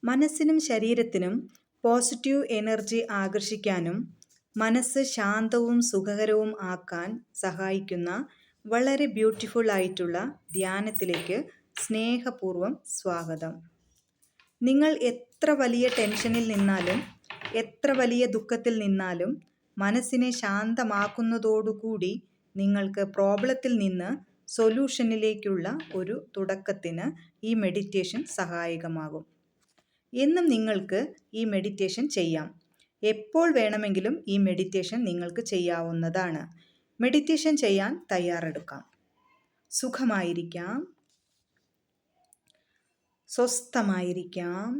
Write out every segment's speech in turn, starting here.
മനസ്സിനും ശരീരത്തിനും positive energy ആകർഷിക്കാനും മനസ്സ് ശാന്തവും സുഖകരവും ആക്കാൻ സഹായിക്കുന്ന വളരെ ബ്യൂട്ടിഫുൾ ആയിട്ടുള്ള ധ്യാനത്തിലേക്ക് സ്നേഹപൂർവ്വം സ്വാഗതം. നിങ്ങൾ എത്ര വലിയ ടെൻഷനിൽ നിന്നാലും എത്ര വലിയ ദുഃഖത്തിൽ നിന്നാലും മനസ്സിനെ ശാന്തമാക്കുന്നതോടുകൂടി നിങ്ങൾക്ക് പ്രോബ്ലത്തിൽ നിന്ന് സൊല്യൂഷനിലേക്കുള്ള ഒരു തുടക്കത്തിന് ഈ മെഡിറ്റേഷൻ സഹായകമാകും. എന്നും നിങ്ങൾക്ക് ഈ മെഡിറ്റേഷൻ ചെയ്യാം. എപ്പോൾ വേണമെങ്കിലും ഈ മെഡിറ്റേഷൻ നിങ്ങൾക്ക് ചെയ്യാവുന്നതാണ്. മെഡിറ്റേഷൻ ചെയ്യാൻ തയ്യാറെടുക്കാം. സുഖമായിരിക്കാം, സ്വസ്ഥമായിരിക്കാം.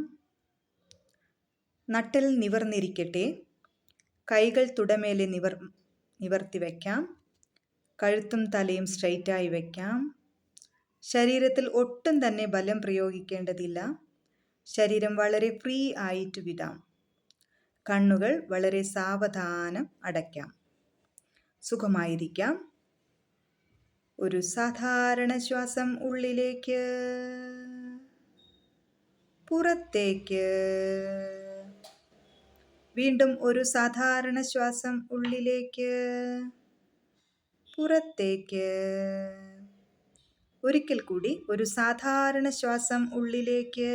നട്ടെൽ നിവർന്നിരിക്കട്ടെ. കൈകൾ തുടമേലെ നിവർത്തി വയ്ക്കാം. കഴുത്തും തലയും സ്ട്രെയിറ്റായി വയ്ക്കാം. ശരീരത്തിൽ ഒട്ടും തന്നെ ബലം പ്രയോഗിക്കേണ്ടതില്ല. ശരീരം വളരെ ഫ്രീ ആയിട്ട് വിടാം. കണ്ണുകൾ വളരെ സാവധാനം അടയ്ക്കാം. സുഖമായിരിക്കാം. ഒരു സാധാരണ ശ്വാസം ഉള്ളിലേക്ക്, പുറത്തേക്ക്. വീണ്ടും ഒരു സാധാരണ ശ്വാസം ഉള്ളിലേക്ക്, പുറത്തേക്ക്. ഒരിക്കൽ കൂടി ഒരു സാധാരണ ശ്വാസം ഉള്ളിലേക്ക്,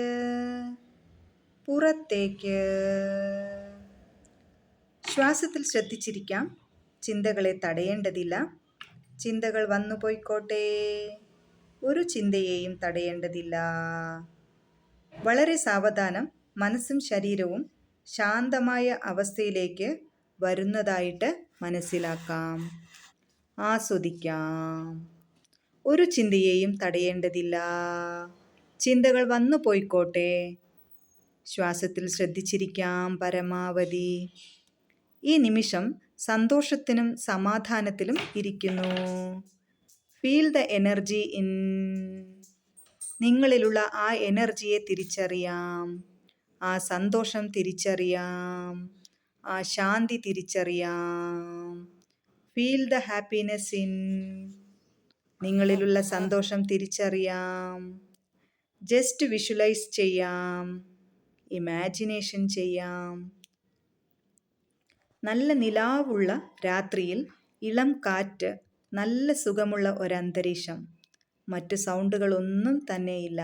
പുറത്തേക്ക്. ശ്വാസത്തിൽ ശ്രദ്ധിച്ചിരിക്കാം. ചിന്തകളെ തടയേണ്ടതില്ല. ചിന്തകൾ വന്നു പോയിക്കോട്ടെ. ഒരു ചിന്തയെയും തടയേണ്ടതില്ല. വളരെ സാവധാനം മനസ്സും ശരീരവും ശാന്തമായ അവസ്ഥയിലേക്ക് വരുന്നതായിട്ട് മനസ്സിലാക്കാം, ആസ്വദിക്കാം. ഒരു ചിന്തയെയും തടയേണ്ടതില്ല. ചിന്തകൾ വന്നു പോയിക്കോട്ടെ. ശ്വാസത്തിൽ ശ്രദ്ധിച്ചിരിക്കാം പരമാവധി. ഈ നിമിഷം സന്തോഷത്തിനും സമാധാനത്തിലും ഇരിക്കുന്നു. Feel the energy in. നിങ്ങളിലുള്ള ആ എനർജിയെ തിരിച്ചറിയാം. ആ സന്തോഷം തിരിച്ചറിയാം. ആ ശാന്തി തിരിച്ചറിയാം. Feel the happiness in. നിങ്ങളിലുള്ള സന്തോഷം തിരിച്ചറിയാം. ജസ്റ്റ് വിഷ്വലൈസ് ചെയ്യാം, ഇമാജിനേഷൻ ചെയ്യാം. നല്ല നിലാവുള്ള രാത്രിയിൽ ഇളം കാറ്റ്, നല്ല സുഖമുള്ള ഒരന്തരീക്ഷം. മറ്റ് സൗണ്ടുകളൊന്നും തന്നെയില്ല.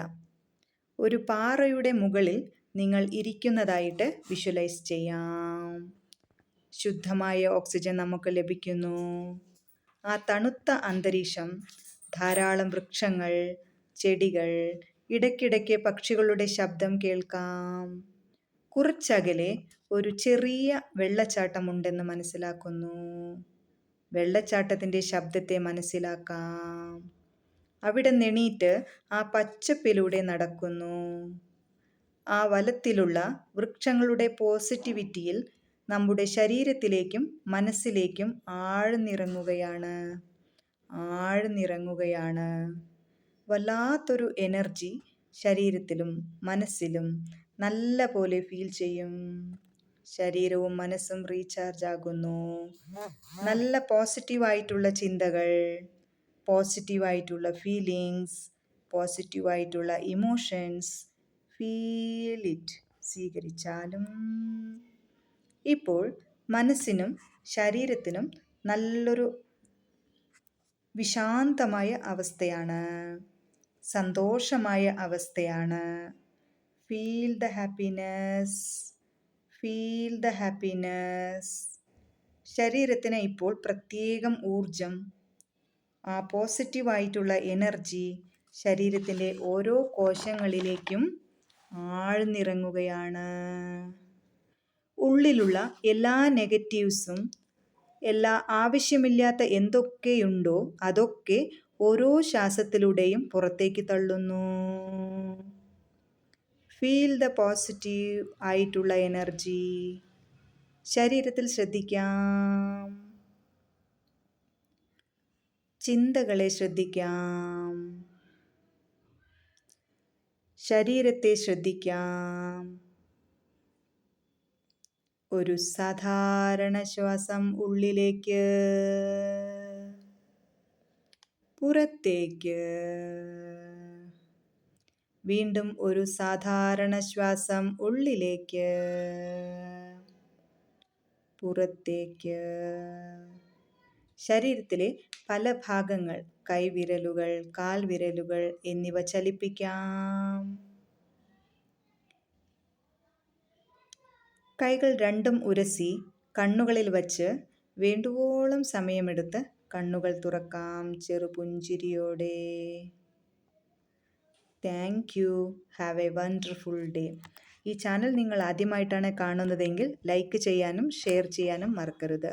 ഒരു പാറയുടെ മുകളിൽ നിങ്ങൾ ഇരിക്കുന്നതായിട്ട് വിഷ്വലൈസ് ചെയ്യാം. ശുദ്ധമായ ഓക്സിജൻ നമുക്ക് ലഭിക്കുന്നു. ആ തണുത്ത അന്തരീക്ഷം, ധാരാളം വൃക്ഷങ്ങൾ, ചെടികൾ, ഇടയ്ക്കിടയ്ക്ക് പക്ഷികളുടെ ശബ്ദം കേൾക്കാം. കുറച്ചകലെ ഒരു ചെറിയ വെള്ളച്ചാട്ടമുണ്ടെന്ന് മനസ്സിലാക്കുന്നു. വെള്ളച്ചാട്ടത്തിൻ്റെ ശബ്ദത്തെ മനസ്സിലാക്കാം. അവിടെ നെണീറ്റ് ആ പച്ചപ്പിലൂടെ നടക്കുന്നു. ആ വലത്തിലുള്ള വൃക്ഷങ്ങളുടെ പോസിറ്റിവിറ്റിയിൽ നമ്മുടെ ശരീരത്തിലേക്കും മനസ്സിലേക്കും ആഴ്ന്നിറങ്ങുകയാണ്. വല്ലാത്തൊരു എനർജി ശരീരത്തിലും മനസ്സിലും നല്ല പോലെ ഫീൽ ചെയ്യും. ശരീരവും മനസ്സും റീചാർജ് ആകുന്നു. നല്ല പോസിറ്റീവായിട്ടുള്ള ചിന്തകൾ, പോസിറ്റീവായിട്ടുള്ള ഫീലിങ്സ്, പോസിറ്റീവായിട്ടുള്ള ഇമോഷൻസ്, ഫീൽ ഇറ്റ് സ്വീകരിച്ചാലും. ഇപ്പോൾ മനസ്സിനും ശരീരത്തിനും നല്ലൊരു വിശാന്തമായ അവസ്ഥയാണ്, സന്തോഷമായ അവസ്ഥയാണ്. Feel the happiness, feel the happiness. ശരീരത്തിന് ഇപ്പോൾ പ്രത്യേകം ഊർജം, ആ പോസിറ്റീവായിട്ടുള്ള എനർജി ശരീരത്തിൻ്റെ ഓരോ കോശങ്ങളിലേക്കും ആഴ്ന്നിറങ്ങുകയാണ്. ഉള്ളിലുള്ള എല്ലാ നെഗറ്റീവ്സും, എല്ലാ ആവശ്യമില്ലാത്ത എന്തൊക്കെയുണ്ടോ അതൊക്കെ ഓരോ ശ്വാസത്തിലൂടെയും പുറത്തേക്ക് തള്ളുന്നു. ഫീൽ ദ പോസിറ്റീവ് ആയിട്ടുള്ള എനർജി. ശരീരത്തിൽ ശ്രദ്ധിക്കാം. ചിന്തകളെ ശ്രദ്ധിക്കാം. ശരീരത്തെ ശ്രദ്ധിക്കാം. ഒരു സാധാരണ ശ്വാസം ഉള്ളിലേക്ക്, പുറത്തേക്ക്. വീണ്ടും ഒരു സാധാരണ ശ്വാസം ഉള്ളിലേക്ക്, പുറത്തേക്ക്. ശരീരത്തിലെ പല ഭാഗങ്ങൾ, കൈവിരലുകൾ, കാൽവിരലുകൾ എന്നിവ ചലിപ്പിക്കാം. കൈകൾ രണ്ടും ഉരസി കണ്ണുകളിൽ വച്ച് വേണ്ടുവോളം സമയമെടുത്ത് കണ്ണുകൾ തുറക്കാം ചെറുപുഞ്ചിരിയോടെ. Thank you. Have a wonderful day. ഈ ചാനൽ നിങ്ങൾ ആദ്യമായിട്ടാണ് കാണുന്നതെങ്കിൽ ലൈക്ക് ചെയ്യാനും ഷെയർ ചെയ്യാനും മറക്കരുത്.